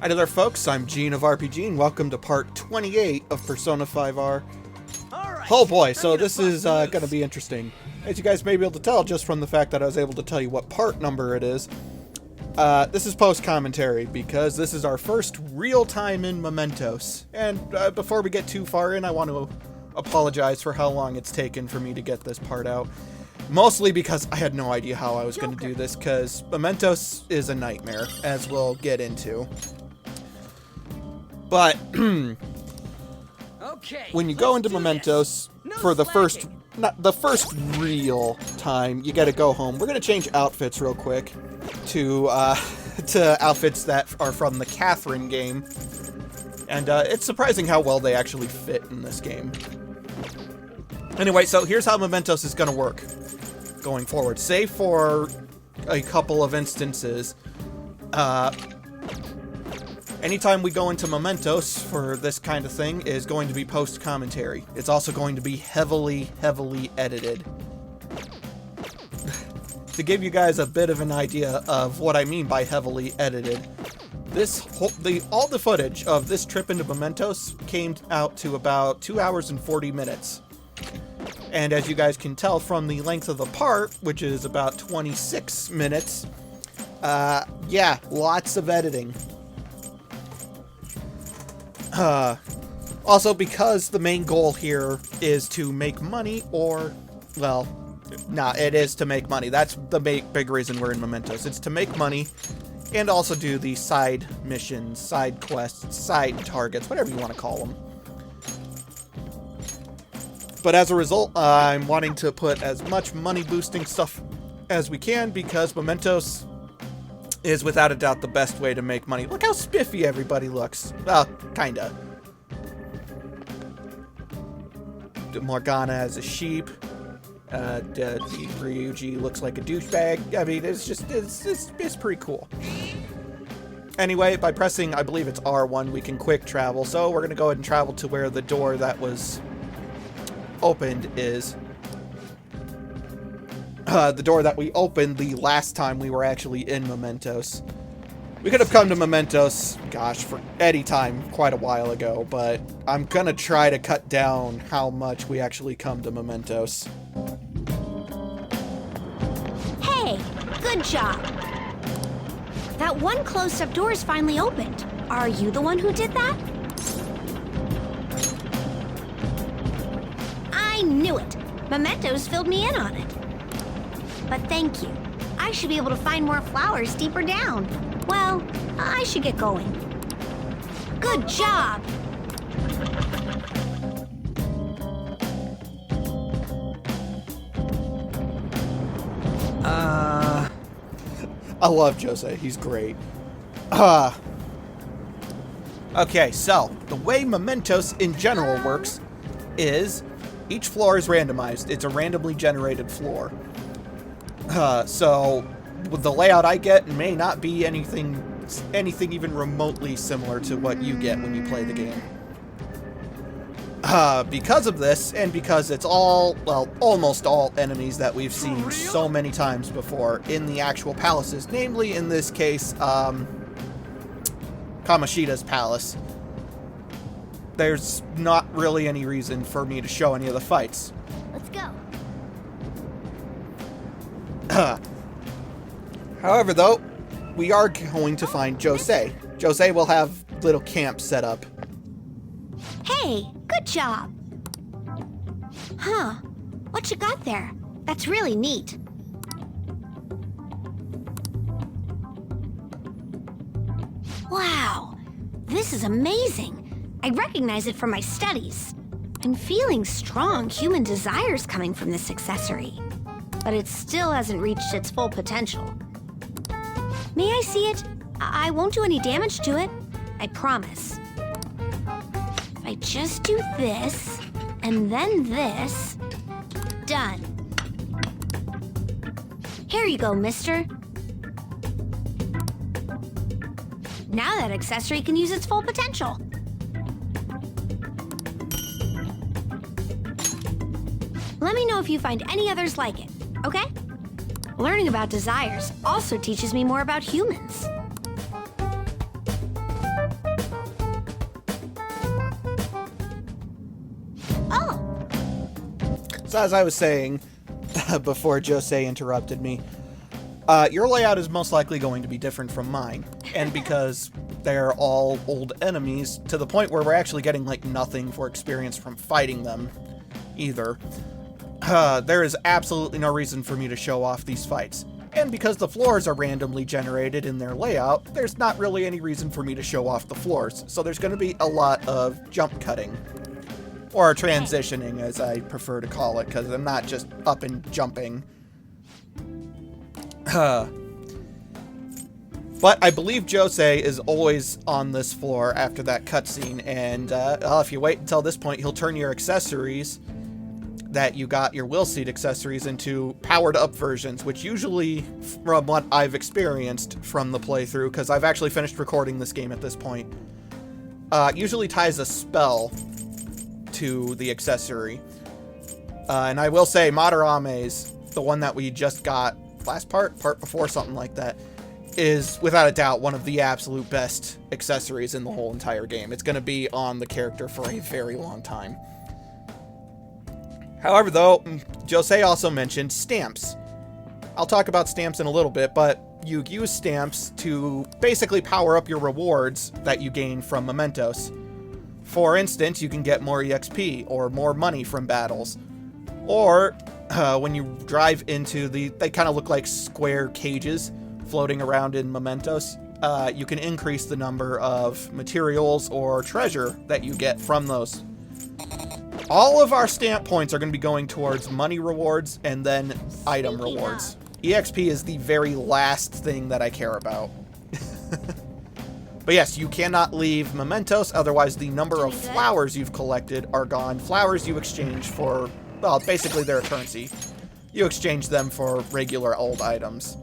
Hi there folks, I'm Gene of RPG and welcome to part 28 of Persona 5R. Oh boy, so this is going to be interesting. As you guys may be able to tell just from the fact that I was able to tell you what part number it is, this is post-commentary because this is our first real time in Momentos. And before we get too far in, I want to apologize for how long it's taken for me to get this part out. Mostly because I had no idea how I was going to do this, because Momentos is a nightmare, as we'll get into. But when you go into Momentos for the first real time, you got to go home. We're going to change outfits real quick to outfits that are from the Catherine game, and it's surprising how well they actually fit in this game. Anyway, so here's how Momentos is going to work going forward. Save for a couple of instances. Anytime we go into Momentos for this kind of thing is going to be post-commentary. It's also going to be heavily edited. To give you guys a bit of an idea of what I mean by heavily edited, all the footage of this trip into Momentos came out to about 2 hours and 40 minutes. And as you guys can tell from the length of the part, which is about 26 minutes, yeah, lots of editing. Also, because the main goal here is to make money, or, well, it is to make money. That's the big reason we're in Momentos. It's to make money and also do the side missions, side quests, side targets, whatever you want to call them. But as a result, I'm wanting to put as much money-boosting stuff as we can, because Momentos is without a doubt the best way to make money. Look how spiffy everybody looks. Well, kinda. Morgana as a sheep. Ryuji looks like a douchebag. I mean, it's pretty cool. Anyway, by pressing, I believe it's R1, we can quick travel. So we're gonna go ahead and travel to where the door that was opened is. The door that we opened the last time we were actually in Momentos. We could have come to Momentos, gosh, for any time quite a while ago, but I'm gonna try to cut down how much we actually come to Momentos. Hey, good job. That one closed-up door is finally opened. Are you the one who did that? I knew it. Mementos filled me in on it. But thank you. I should be able to find more flowers deeper down. Well, I should get going. Good job! I love Jose. He's great. Okay, so the way Momentos in general works is each floor is randomized. It's a randomly generated floor. So the layout I get may not be anything even remotely similar to what you get when you play the game. Because of this, and because it's almost all enemies that we've seen so many times before in the actual palaces, namely in this case, Kamoshida's palace, there's not really any reason for me to show any of the fights. Let's go. However, though, we are going to find Jose. Jose will have little camps set up. Hey, good job. Huh, what you got there? That's really neat. Wow, this is amazing. I recognize it from my studies. I'm feeling strong human desires coming from this accessory, but it still hasn't reached its full potential. May I see it? I won't do any damage to it. I promise. If I just do this, and then this, done. Here you go, mister. Now that accessory can use its full potential. Let me know if you find any others like it, okay? Learning about desires also teaches me more about humans. So as I was saying before Jose interrupted me, your layout is most likely going to be different from mine. And because they're all old enemies, to the point where we're actually getting like nothing for experience from fighting them either, there is absolutely no reason for me to show off these fights. And because the floors are randomly generated in their layout, there's not really any reason for me to show off the floors. So there's going to be a lot of jump cutting. Or transitioning, as I prefer to call it, because I'm not just up and jumping. But I believe Jose is always on this floor after that cutscene, and if you wait until this point, he'll turn your accessories that you got, your will seat accessories, into powered up versions, which usually, from what I've experienced from the playthrough, because I've actually finished recording this game at this point, usually ties a spell to the accessory. And I will say, Madarame's, the one that we just got last part before, something like that, is without a doubt one of the absolute best accessories in the whole entire game. It's going to be on the character for a very long time. However, though, Jose also mentioned stamps. I'll talk about stamps in a little bit, but you use stamps to basically power up your rewards that you gain from Momentos. For instance, you can get more EXP or more money from battles. Or when you drive into they kind of look like square cages floating around in Momentos, you can increase the number of materials or treasure that you get from those. All of our stamp points are going to be going towards money rewards and then item rewards. EXP is the very last thing that I care about. But yes, you cannot leave Momentos, otherwise the number of flowers you've collected are gone. Flowers you exchange for, well, basically they're a currency. You exchange them for regular old items.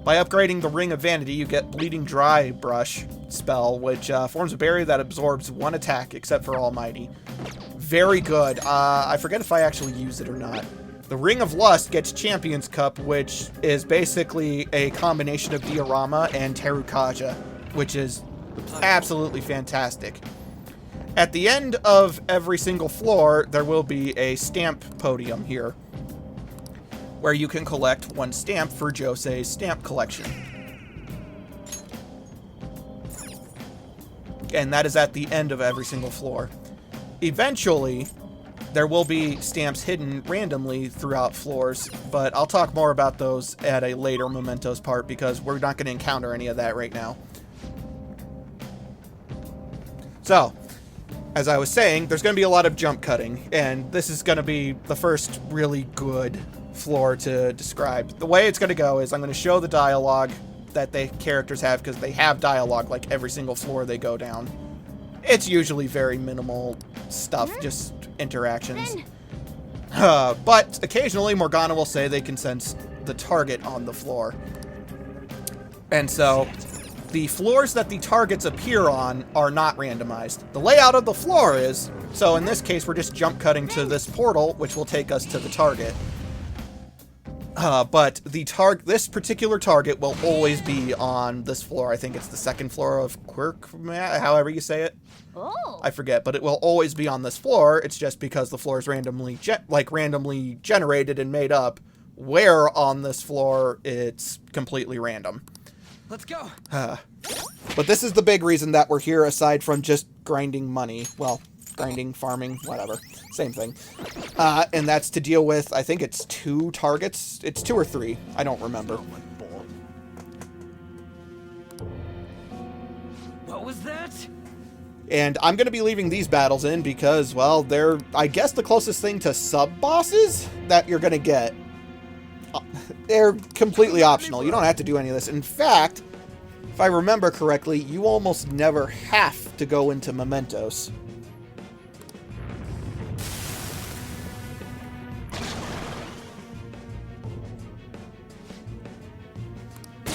By upgrading the Ring of Vanity, you get Bleeding Dry Brush spell, which forms a barrier that absorbs one attack except for Almighty. Very good. I forget if I actually use it or not. The Ring of Lust gets Champion's Cup, which is basically a combination of Diorama and Terukaja, which is absolutely fantastic. At the end of every single floor, there will be a stamp podium here, where you can collect one stamp for Jose's stamp collection. And that is at the end of every single floor. Eventually, there will be stamps hidden randomly throughout floors, but I'll talk more about those at a later Mementos part because we're not going to encounter any of that right now. So, as I was saying, there's going to be a lot of jump cutting, and this is going to be the first really good floor to describe. The way it's going to go is I'm going to show the dialogue that the characters have, because they have dialogue like every single floor they go down. It's usually very minimal stuff, just interactions. But occasionally Morgana will say they can sense the target on the floor. And so the floors that the targets appear on are not randomized. The layout of the floor is, so in this case we're just jump cutting to this portal, which will take us to the target. But this particular target will always be on this floor. I think it's the second floor of Quirk, however you say it. Oh. I forget, but it will always be on this floor. It's just because the floor is randomly generated and made up. Where on this floor, it's completely random. Let's go. But this is the big reason that we're here, aside from just grinding money. Well, grinding, farming, whatever. Same thing. And that's to deal with, I think it's 2 targets. It's 2 or 3. I don't remember. What was that? And I'm going to be leaving these battles in because, well, they're, I guess, the closest thing to sub-bosses that you're going to get. They're completely optional. You don't have to do any of this. In fact, if I remember correctly, you almost never have to go into Mementos.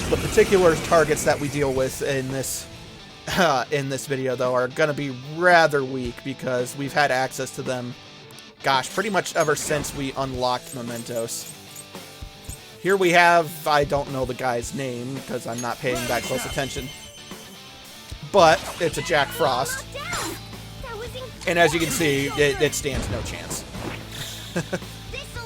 The particular targets that we deal with in this video, though, are going to be rather weak because we've had access to them, gosh, pretty much ever since we unlocked Momentos. Here we have, I don't know the guy's name because I'm not paying that close attention, but it's a Jack Frost. And as you can see, it stands no chance.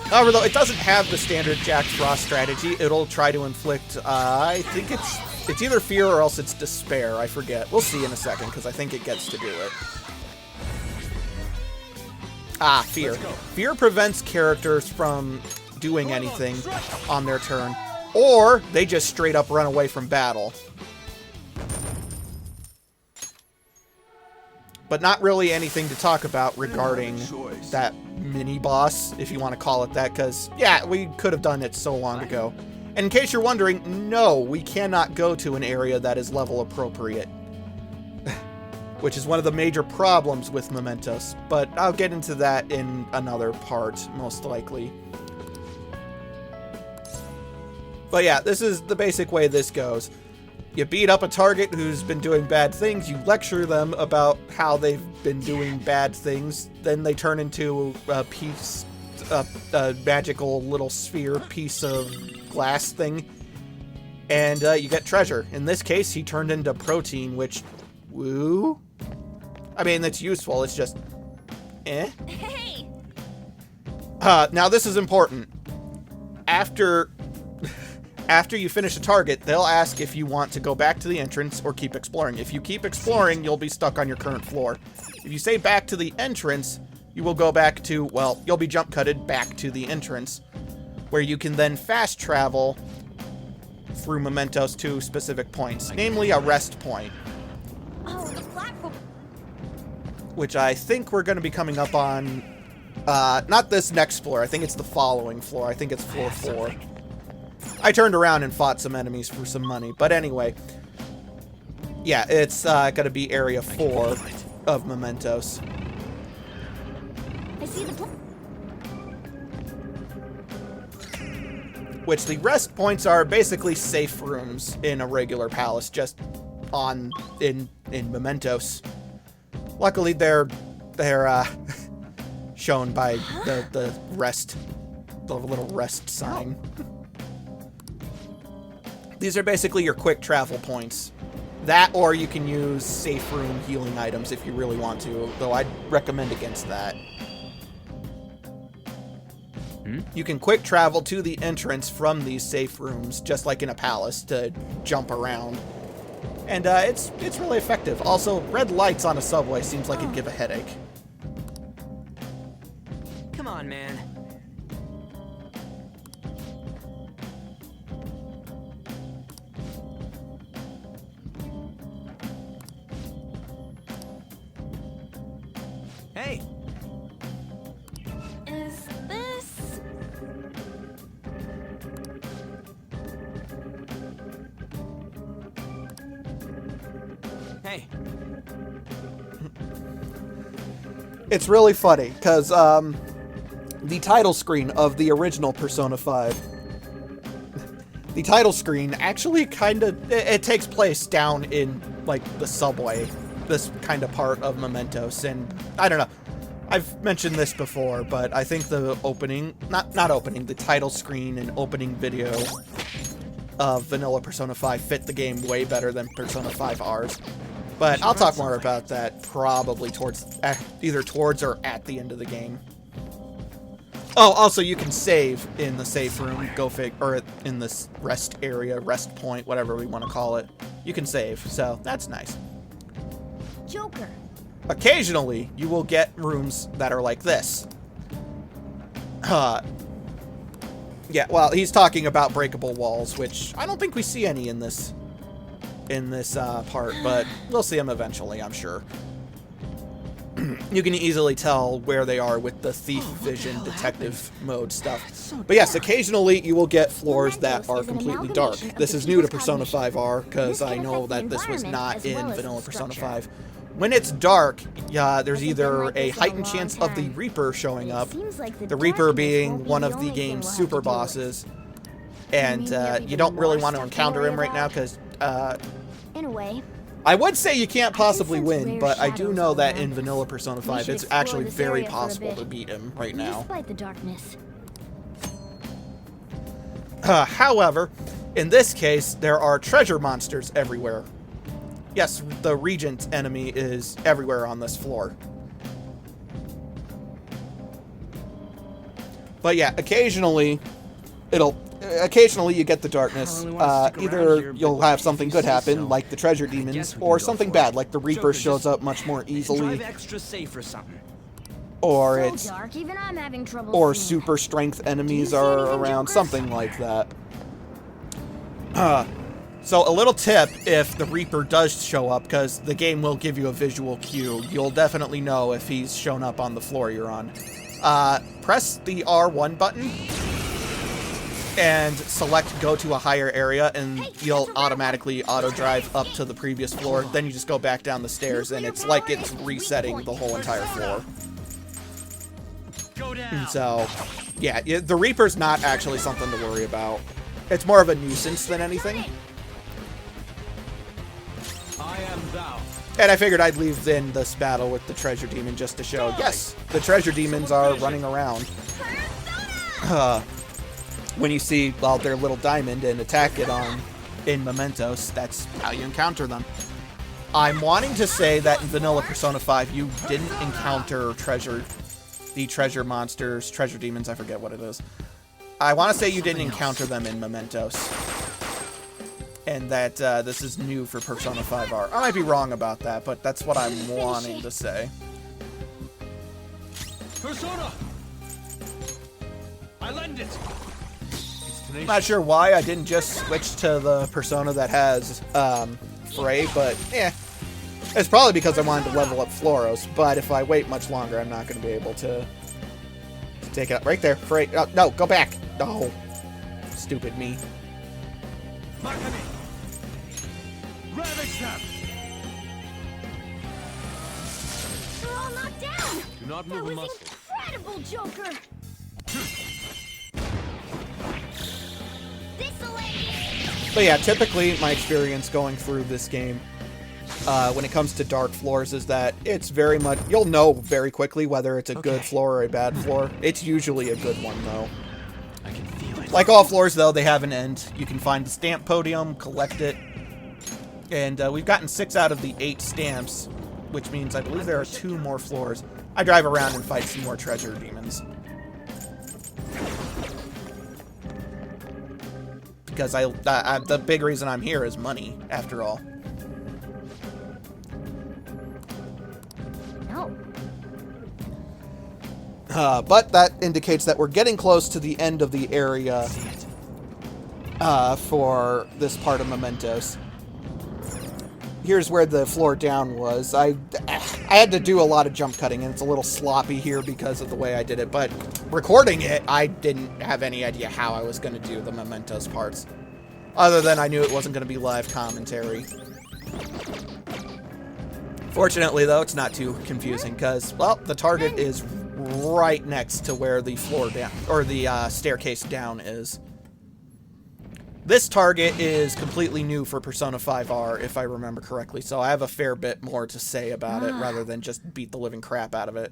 However, though, it doesn't have the standard Jack Frost strategy. It'll try to inflict, I think it's either fear or else it's despair. I forget. We'll see in a second, because I think it gets to do it. Ah, fear. Fear prevents characters from doing anything on their turn, or they just straight up run away from battle. But not really anything to talk about regarding that mini-boss, if you want to call it that, because, yeah, we could have done it so long ago. And in case you're wondering, no, we cannot go to an area that is level appropriate. Which is one of the major problems with Momentos, but I'll get into that in another part, most likely. But yeah, this is the basic way this goes. You beat up a target who's been doing bad things, you lecture them about how they've been doing bad things, then they turn into a piece, a magical little sphere piece of glass thing, and you get treasure. In this case, he turned into protein, which, woo? I mean, it's useful, it's just, eh? Hey! Now this is important. After you finish a target, they'll ask if you want to go back to the entrance or keep exploring. If you keep exploring, you'll be stuck on your current floor. If you say back to the entrance, you will go back to, well, you'll be jump cutted back to the entrance, where you can then fast travel through Momentos to specific points, namely a rest point. Oh, the platform. Which I think we're going to be coming up on, not this next floor, I think it's the following floor. I think it's floor 4. I turned around and fought some enemies for some money, but anyway. Yeah, it's going to be area 4 of Momentos. I see the Which the rest points are basically safe rooms in a regular palace, just in Momentos. Luckily, they're shown by the little rest sign. These are basically your quick travel points. That, or you can use safe room healing items if you really want to, though I'd recommend against that. You can quick travel to the entrance from these safe rooms, just like in a palace, to jump around. And it's really effective. Also, red lights on a subway seems like it'd give a headache. Come on, man. Hey! Is this... Hey! It's really funny, because the title screen of the original Persona 5, the title screen actually kind of, it takes place down in, like, the subway, this kind of part of Momentos, and I don't know. I've mentioned this before, but I think the opening, not opening, the title screen and opening video of vanilla Persona 5 fit the game way better than Persona 5 R's. But I'll talk more about that probably either towards or at the end of the game. Oh, also you can save in the safe room, or in this rest area, rest point, whatever we want to call it. You can save, so that's nice. Joker. Occasionally, you will get rooms that are like this. Yeah, well, he's talking about breakable walls, which I don't think we see any in this part, but we'll see them eventually, I'm sure. You can easily tell where they are with the thief vision detective mode stuff. But yes, occasionally you will get floors that are completely dark. This is new to Persona 5R, because I know that this was not in vanilla Persona 5. When it's dark, there's either a heightened chance of the Reaper showing up, the Reaper being one of the game's super bosses, and you don't really want to encounter him right now, because In a way. I would say you can't possibly win, but I do know that in vanilla Persona 5, it's actually very possible to beat him right now. Despite the darkness. However, in this case, there are treasure monsters everywhere. Yes, the Regent enemy is everywhere on this floor. But yeah, occasionally you get the darkness. Either you'll have something good happen, like the treasure demons, or something bad, like the Reaper shows up much more easily. Or it's or super strength enemies are around, something like that. So a little tip, if the Reaper does show up, because the game will give you a visual cue, you'll definitely know if he's shown up on the floor you're on. Press the R1 button and select go to a higher area, and you'll automatically auto-drive up to the previous floor. Then you just go back down the stairs, and it's like it's resetting the whole entire floor. And so, yeah, the Reaper's not actually something to worry about. It's more of a nuisance than anything. And I figured I'd leave in this battle with the treasure demon just to show, yes, the treasure demons are running around. When you see, well, their little diamond and attack it in Momentos, that's how you encounter them. I'm wanting to say that in Vanilla Persona 5, you didn't encounter the treasure monsters, treasure demons, I forget what it is. I want to say you didn't encounter them in Momentos. And that this is new for Persona 5R. I might be wrong about that, but that's what I'm wanting to say. Persona! I lend it! I'm not sure why I didn't just switch to the Persona that has Frey, but it's probably because I wanted to level up Floros, but if I wait much longer, I'm not going to be able to take it up. Right there, Frey. Oh, no, go back. No. Stupid me. Ravage them! They're all knocked down! Do not move a muscle. Incredible, Joker! But yeah, typically my experience going through this game when it comes to dark floors is that it's very much, you'll know very quickly whether it's a good floor or a bad floor. It's usually a good one though. I can feel it. Like all floors though, they have an end. You can find the stamp podium, collect it, and we've gotten 6 out of the 8 stamps, which means I believe there are 2 more floors. I drive around and fight some more treasure demons. Because the big reason I'm here is money, after all. No. But that indicates that we're getting close to the end of the area for this part of Momentos. Here's where the floor down was. I had to do a lot of jump cutting, and it's a little sloppy here because of the way I did it, but recording it, I didn't have any idea how I was going to do the Momentos parts. Other than I knew it wasn't going to be live commentary. Fortunately, though, it's not too confusing because, well, the target is right next to where the floor down, or the staircase down is. This target is completely new for Persona 5R, if I remember correctly, so I have a fair bit more to say about it rather than just beat the living crap out of it.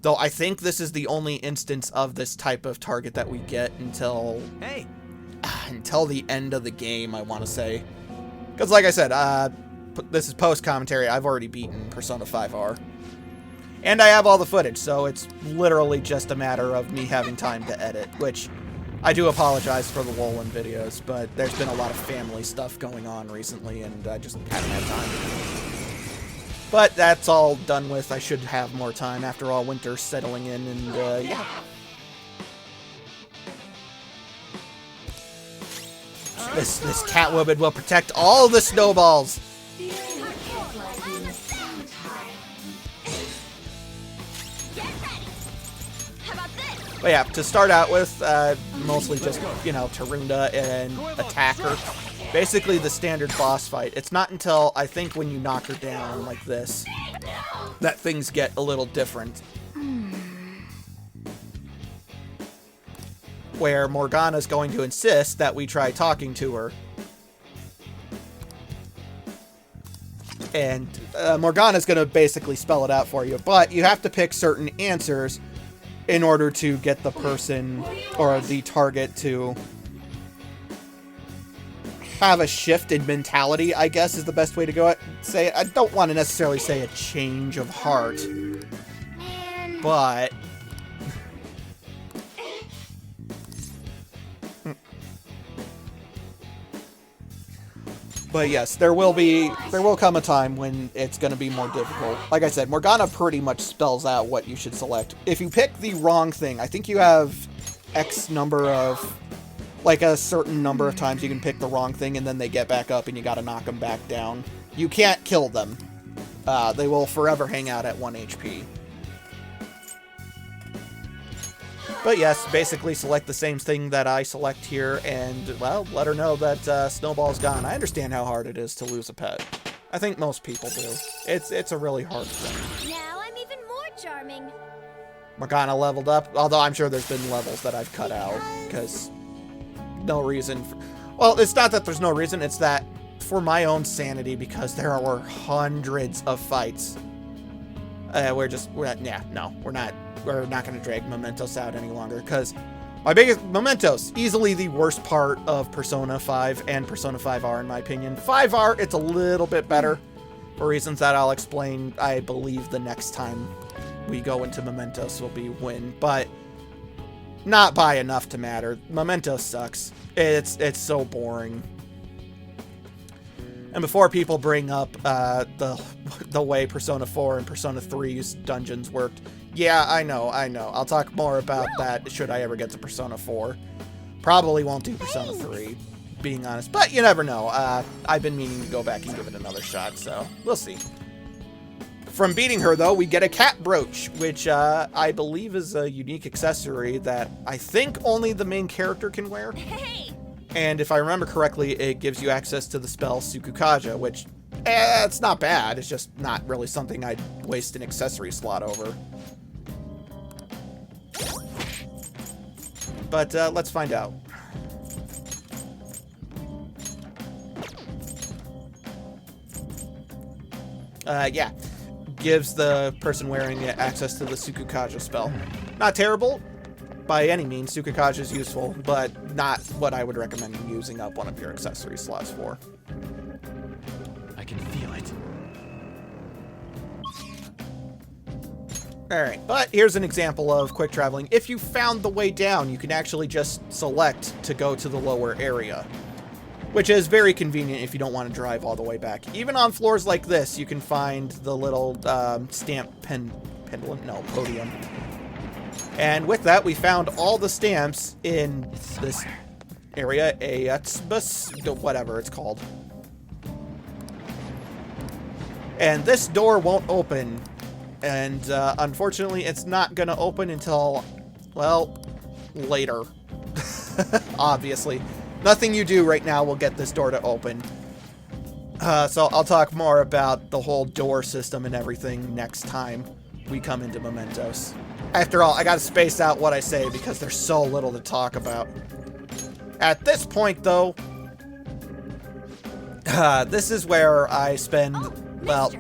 Though I think this is the only instance of this type of target that we get until the end of the game, I want to say. Because like I said, this is post-commentary. I've already beaten Persona 5R. And I have all the footage, so it's literally just a matter of me having time to edit, which I do apologize for the Wolin videos, but there's been a lot of family stuff going on recently, and I just haven't had time. But that's all done with. I should have more time. After all, winter's settling in, and yeah. This Catwoman will protect all the snowballs. But yeah, to start out with, mostly just, you know, Tarunda and attack her. Basically the standard boss fight. It's not until, I think, when you knock her down like this, that things get a little different. Where Morgana's going to insist that we try talking to her. And Morgana's going to basically spell it out for you, but you have to pick certain answers in order to get the person or the target to have a shift in mentality, I guess is the best way to go say it. I don't want to necessarily say a change of heart, but But yes, there will come a time when it's going to be more difficult. Like I said, Morgana pretty much spells out what you should select. If you pick the wrong thing, I think you have X number of, like a certain number of times you can pick the wrong thing and then they get back up and you got to knock them back down. You can't kill them. They will forever hang out at 1 HP. But yes, basically select the same thing that I select here and, well, let her know that Snowball's gone. I understand how hard it is to lose a pet. I think most people do. It's a really hard thing. Now I'm even more charming. Morgana leveled up, although I'm sure there's been levels that I've cut out, because no reason. Well, it's not that there's no reason, it's that for my own sanity, because there were hundreds of fights. We're not going to drag Momentos out any longer, because my biggest Momentos, easily the worst part of Persona 5 and Persona 5R in my opinion. 5R, it's a little bit better for reasons that I'll explain, I believe, the next time we go into Momentos will be win, but not by enough to matter. Momentos sucks. It's so boring. And before people bring up the way Persona 4 and Persona 3's dungeons worked, yeah, I know. I'll talk more about that should I ever get to Persona 4. Probably won't do Persona 3, being honest. But you never know. I've been meaning to go back and give it another shot, so we'll see. From beating her, though, we get a cat brooch, which I believe is a unique accessory that I think only the main character can wear. Hey! And if I remember correctly, it gives you access to the spell Sukukaja, which, it's not bad. It's just not really something I'd waste an accessory slot over. But let's find out. Yeah. Gives the person wearing it access to the Sukukaja spell. Not terrible. By any means, Sukukaja is useful, but not what I would recommend using up one of your accessory slots for. I can feel it. Alright, but here's an example of quick traveling. If you found the way down, you can actually just select to go to the lower area, which is very convenient if you don't want to drive all the way back. Even on floors like this, you can find the little stamp podium. And with that, we found all the stamps in this area, whatever it's called. And this door won't open. And unfortunately, it's not going to open until, well, later. Obviously. Nothing you do right now will get this door to open. So I'll talk more about the whole door system and everything next time we come into Momentos. After all, I gotta space out what I say because there's so little to talk about. At this point, though, this is where I spend, well,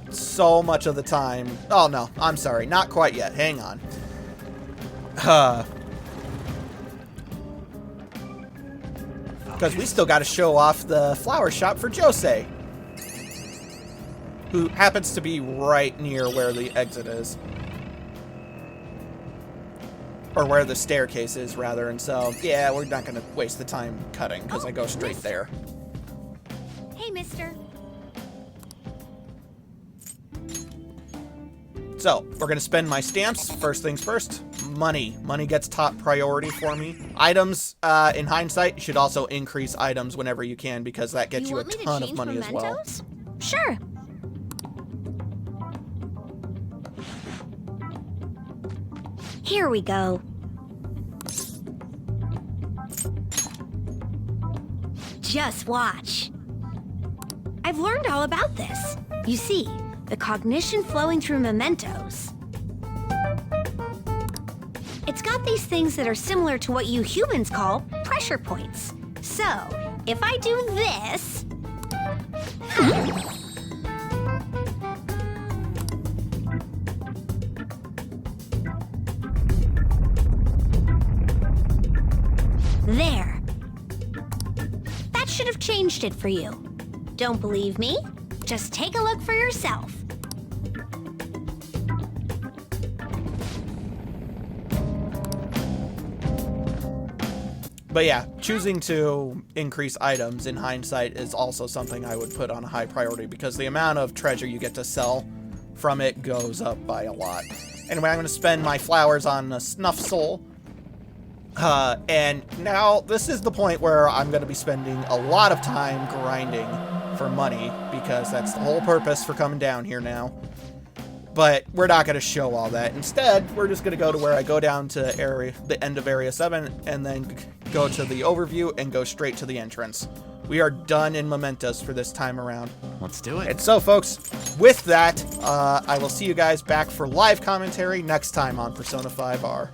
so much of the time. Oh, no, I'm sorry. Not quite yet. Hang on. Because we still got to show off the flower shop for Josei, who happens to be right near where the exit is. Or where the staircase is, rather. And so, yeah, we're not going to waste the time cutting, because I go straight there. Hey, mister. So, we're going to spend my stamps. First things first. Money. Money gets top priority for me. Items, in hindsight, should also increase items whenever you can, because that gets you a ton of money as well. Sure. Here we go. Just watch. I've learned all about this. You see, the cognition flowing through Momentos. It's got these things that are similar to what you humans call pressure points. So, if I do this... There. That should have changed it for you. Don't believe me? Just take a look for yourself. But yeah, choosing to increase items in hindsight is also something I would put on a high priority because the amount of treasure you get to sell from it goes up by a lot. Anyway, I'm going to spend my flowers on a snuff soul. And now this is the point where I'm going to be spending a lot of time grinding for money because that's the whole purpose for coming down here now. But we're not going to show all that. Instead, we're just going to go to where I go down to the end of Area 7 and then go to the overview and go straight to the entrance. We are done in Momentos for this time around. Let's do it. And so, folks, with that, I will see you guys back for live commentary next time on Persona 5R.